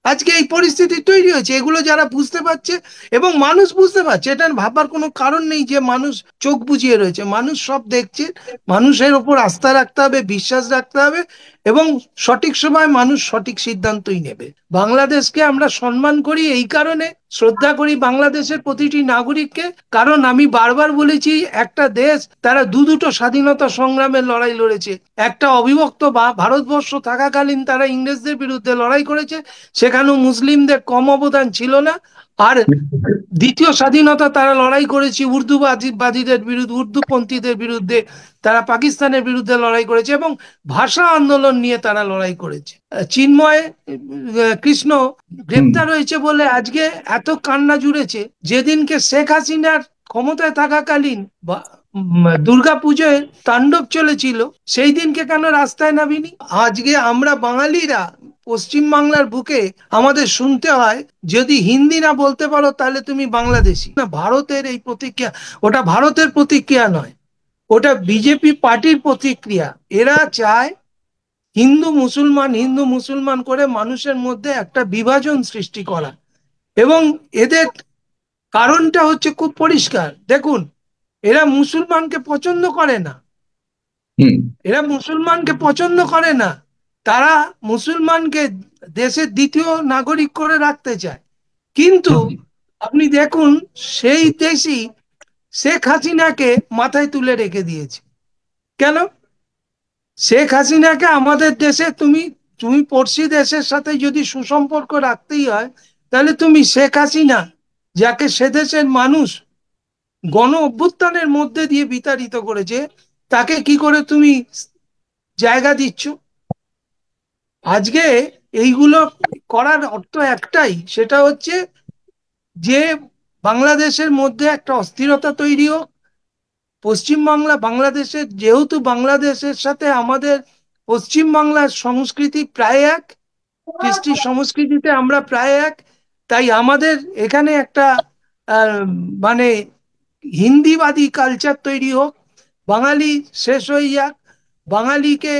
আজকে এই পরিস্থিতি তৈরি হয়েছে, এগুলো যারা বুঝতে পারছে এবং মানুষ বুঝতে পারছে, এটা ভাববার কোনো কারণ নেই যে মানুষ চোখ বুজিয়ে রয়েছে। মানুষ সব দেখছে, মানুষের ওপর আস্থা রাখতে হবে, বিশ্বাস রাখতে হবে, এবং সঠিক সময় মানুষ সঠিক সিদ্ধান্তই নেবে। বাংলাদেশকে আমরা সম্মান করি এই কারণে, শ্রদ্ধা করি বাংলাদেশের প্রতিটি নাগরিককে, কারণ আমি বারবার বলেছি একটা দেশ তারা দুটো স্বাধীনতা সংগ্রামের লড়াই লড়েছে। একটা অবিভক্ত বা ভারতবর্ষ থাকাকালীন তারা ইংরেজদের বিরুদ্ধে লড়াই করেছে, সেখানেও মুসলিমদের কম অবদান ছিল না। আর দ্বিতীয় স্বাধীনতা তারা লড়াই করেছে উর্দুবাদীদের বিরুদ্ধে, উর্দুপন্থীদের বিরুদ্ধে, তারা পাকিস্তানের বিরুদ্ধে লড়াই করেছে এবং ভাষা আন্দোলন নিয়ে তারা লড়াই করেছে। চিন্ময় কৃষ্ণ হুম। গ্রেপ্তার হয়েছে বলে আজকে এত কান্না জুড়েছে, যেদিনকে শেখ হাসিনার ক্ষমতায় থাকাকালীন দুর্গাপুজোয় তাণ্ডব চলেছিল, সেই দিনকে কেন রাস্তায় নামিনি? আজকে আমরা বাঙালিরা পশ্চিম বাংলার বুকে আমাদের শুনতে হয়, যদি হিন্দি না বলতে পারো তাহলে তুমি বাংলাদেশি না। ভারতের এই প্রতিক্রিয়া, ওটা ভারতের প্রতিক্রিয়া নয়, ওটা বিজেপি পার্টির প্রতিক্রিয়া। এরা চায় হিন্দু মুসলমান করে মানুষের মধ্যে একটা বিভাজন সৃষ্টি করা। এবং এদের কারণটা হচ্ছে খুব পরিষ্কার, দেখুন, এরা মুসলমানকে পছন্দ করে না, হুম। এরা মুসলমানকে পছন্দ করে না, তারা মুসলমানকে দেশের দ্বিতীয় নাগরিক করে রাখতে চায়। কিন্তু হুম। আপনি দেখুন, সেই দেশই শেখ হাসিনাকে মাথায় তুলে রেখে দিয়েছে। কেন? শেখ হাসিনাকে আমাদের দেশে তুমি তুমি পড়শি দেশের সাথে যদি সুসম্পর্ক রাখতেই হয়, তাহলে তুমি শেখ হাসিনা, যাকে সে দেশের মানুষ গণ অভ্যুত্থানের মধ্যে দিয়ে বিতাড়িত করেছে, তাকে কি করে তুমি জায়গা দিচ্ছ? আজকে এইগুলো করার অর্থ একটাই, সেটা হচ্ছে যে বাংলাদেশের মধ্যে একটা অস্থিরতা তৈরি হোক। পশ্চিমবাংলা, বাংলাদেশের, যেহেতু বাংলাদেশের সাথে আমাদের পশ্চিম বাংলার সংস্কৃতি প্রায় এক, কৃষ্টি সংস্কৃতিতে আমরা প্রায় এক, তাই আমাদের এখানে একটা আহ, মানে হিন্দিবাদী কালচার তৈরি হোক, বাঙালি শেষ হয়ে যাক, বাঙালিকে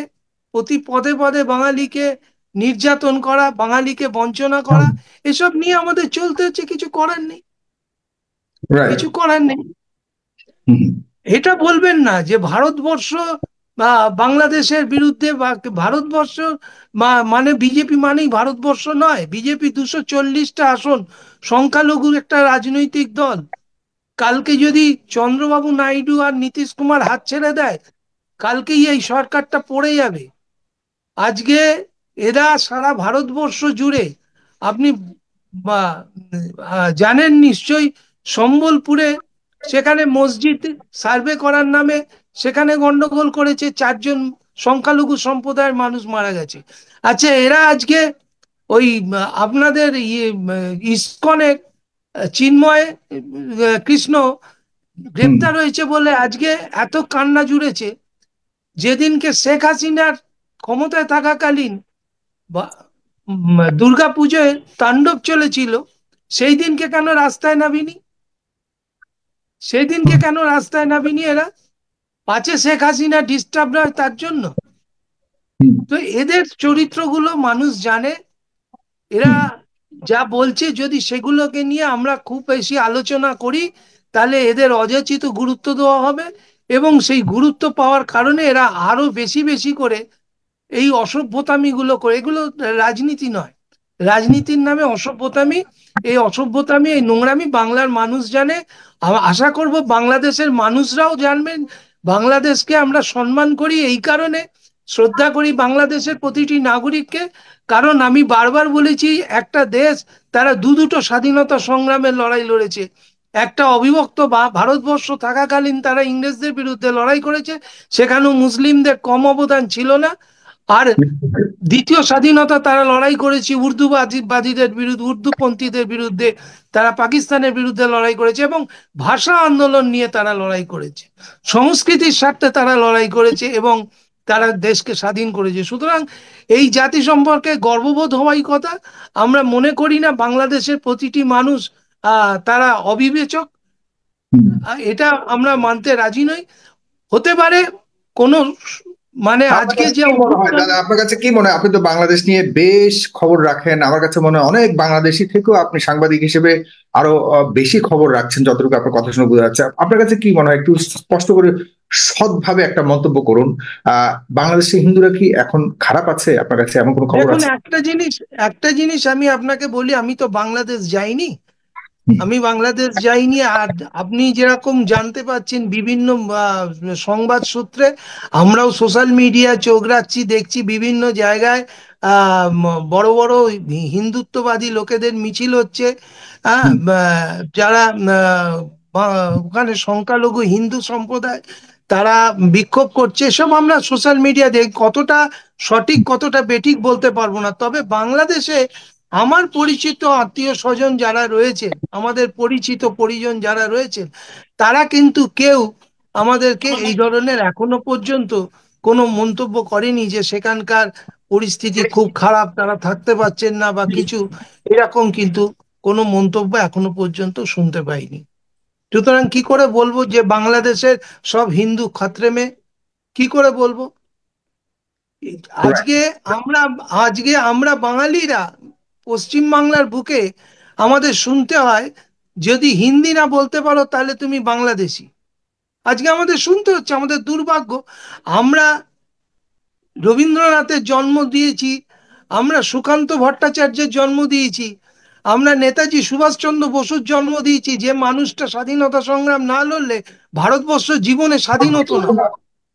প্রতি পদে পদে বাঙালিকে নির্যাতন করা, বাঙালিকে বঞ্চনা করা, এসব নিয়ে আমাদের চলতে হচ্ছে, কিছু করার নেই, রাইট। কিছু করার নেই। হুম। এটা বলবেন না যে ভারতবর্ষ বা বাংলাদেশের বিরুদ্ধে, বা ভারতবর্ষ মানে বিজেপি মানেই ভারতবর্ষ নয়। বিজেপি 240টা আসন, সংখ্যালঘুর একটা রাজনৈতিক দল। কালকে যদি চন্দ্রবাবু নাইডু আর নীতিশ কুমার হাত ছেড়ে দেয়, কালকেই এই সরকারটা পড়ে যাবে। আজকে এরা সারা ভারতবর্ষ জুড়ে, আপনি বা জানেন নিশ্চয়ই, সম্বলপুরে সেখানে মসজিদ সার্ভে করার নামে সেখানে গন্ডগোল করেছে, 4 জন সংখ্যালঘু সম্প্রদায়ের মানুষ মারা গেছে। আচ্ছা, এরা আজকে ওই আপনাদের ইসকনের চিন্ময় কৃষ্ণ হুম। গ্রেপ্তার হয়েছে বলে আজকে এত কান্না জুড়েছে, যেদিনকে শেখ হাসিনার ক্ষমতায় থাকাকালীন দুর্গাপুজোয় তাণ্ডব চলেছিল, সেই দিনকে কেন রাস্তায় নামিনি? সেই দিনকে কেন রাস্তায় নামিনি এরা? পাছে শেখ হাসিনা ডিস্টার্ব নয় তার জন্য? হুম। তো এদের চরিত্রগুলো মানুষ জানে। এরা হুম। যা বলছে, যদি সেগুলোকে নিয়ে আমরা খুব বেশি আলোচনা করি, তাহলে এদের অযাচিত গুরুত্ব দেওয়া হবে, এবং সেই গুরুত্ব পাওয়ার কারণে এরা আরো বেশি বেশি করে এই অসভ্যতামিগুলো করে। এগুলো রাজনীতি নয়, রাজনীতির নামে অসভ্যতামি, এই অসভ্যতামি, এই নোংরামি বাংলার মানুষ জানে। আশা করব বাংলাদেশের মানুষরাও জানবেন। বাংলাদেশকে আমরা সম্মান করি এই কারণে, শ্রদ্ধা করি বাংলাদেশের প্রতিটি নাগরিককে, কারণ আমি বারবার বলেছি একটা দেশ তারা দুটো স্বাধীনতা সংগ্রামের লড়াই লড়েছে। একটা অবিভক্ত বা ভারতবর্ষ থাকাকালীন তারা ইংরেজদের বিরুদ্ধে লড়াই করেছে, সেখানেও মুসলিমদের কম অবদান ছিল না। আর দ্বিতীয় স্বাধীনতা তারা লড়াই করেছে উর্দুবাদীদের বিরুদ্ধে, উর্দুপন্থীদের বিরুদ্ধে, তারা পাকিস্তানের বিরুদ্ধে লড়াই করেছে এবং ভাষা আন্দোলন নিয়ে তারা লড়াই করেছে, সংস্কৃতির স্বার্থে তারা লড়াই করেছে, এবং তারা দেশকে স্বাধীন করেছে। সুতরাং এই জাতি সম্পর্কে গর্ববোধ হওয়াই কথা। আমরা মনে করি না বাংলাদেশের প্রতিটি মানুষ তারা অবিবেচক, হুম। এটা আমরা মানতে রাজি নই। হতে পারে কোনো মানে আপনার আজকে কাছে যে কি মনে হয় অভ্যুত্থান। দাদা, আপনার কাছে কি মনে হয়? আপনি তো বাংলাদেশ নিয়ে বেশ খবর রাখেন, আমার কাছে মনে হয় অনেক বাংলাদেশি থেকেও আপনি সাংবাদিক হিসেবে আরো বেশি খবর রাখছেন, যতটুকু আপনার কথা শুনে বোঝা যাচ্ছে। আপনার কাছে কি মনে হয়, একটু স্পষ্ট করে সৎভাবে একটা মন্তব্য করুন। বাংলাদেশের হিন্দুরা কি এখন খারাপ আছে? আপনার কাছে এমন কোনো খবর দেখুন, আছে? একটা জিনিস আমি আপনাকে বলি, আমি তো বাংলাদেশ যাইনি। হুম, আমি বাংলাদেশ যাইনি। আর আপনি যেরকম জানতে পাচ্ছেন বিভিন্ন সংবাদ সূত্রে, আমরাও সোশ্যাল মিডিয়া চোখ রাখছি, দেখছি বিভিন্ন জায়গায় বড় বড় হিন্দুত্ববাদী লোকেদের মিছিল হচ্ছে। হ্যাঁ, হুম, যারা ওখানে সংখ্যালঘু হিন্দু সম্প্রদায়, তারা বিক্ষোভ করছে। এসব আমরা সোশ্যাল মিডিয়া দেখি, কতটা সঠিক কতটা বেঠিক বলতে পারবো না। তবে বাংলাদেশে আমার পরিচিত আত্মীয় স্বজন যারা রয়েছেন, আমাদের পরিচিত পরিজন যারা রয়েছেন, তারা কিন্তু কেউ আমাদেরকে এই ধরনের এখনো পর্যন্ত কোনো মন্তব্য করেনি যে সেখানকার পরিস্থিতি খুব খারাপ, তারা থাকতে পারছেন না বা কিছু, এরকম কিন্তু কোনো মন্তব্য এখনো পর্যন্ত শুনতে পাইনি। সুতরাং কি করে বলবো যে বাংলাদেশের সব হিন্দু খাত্রেমে? কি করে বলবো? right. আজকে আমরা আজকে আমরা বাঙালিরা পশ্চিম বাংলার বুকে আমাদের শুনতে হয়, যদি হিন্দি না বলতে পারো তাহলে তুমি বাংলাদেশি। আজকে আমাদের শুনতে হচ্ছে, আমাদের দুর্ভাগ্য। আমরা রবীন্দ্রনাথের জন্ম দিয়েছি, আমরা সুকান্ত ভট্টাচার্যের জন্ম দিয়েছি, আমরা নেতাজি সুভাষচন্দ্র বসুর জন্ম দিয়েছি, যে মানুষটা স্বাধীনতা সংগ্রাম না লড়লে ভারতবর্ষ জীবনে স্বাধীন হতো না।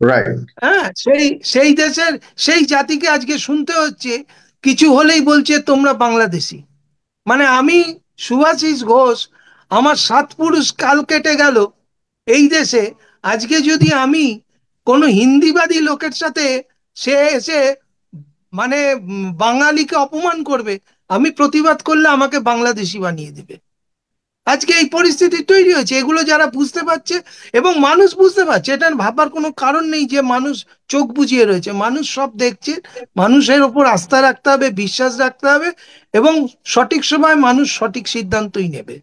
রাইট। হ্যাঁ, সেই সেই দেশের সেই জাতিকে আজকে শুনতে হচ্ছে কিছু হলেই বলছে তোমরা বাংলাদেশি। মানে আমি শুভাশিস ঘোষ, আমার 7 পুরুষ কাল কেটে গেল এই দেশে। আজকে যদি আমি কোনো হিন্দিবাদী লোকের সাথে, সে এসে মানে বাঙালিকে অপমান করবে, আমি প্রতিবাদ করলে আমাকে বাংলাদেশি বানিয়ে দেবে। আজকে এই পরিস্থিতি তৈরি হয়েছে, এগুলো যারা বুঝতে পারছে এবং মানুষ বুঝতে পারছে, এটা ভাববার কোনো কারণ নেই যে মানুষ চোখ বুজিয়ে রয়েছে। মানুষ সব দেখছে। মানুষের ওপর আস্থা রাখতে হবে, বিশ্বাস রাখতে হবে, এবং সঠিক সময় মানুষ সঠিক সিদ্ধান্তই নেবে।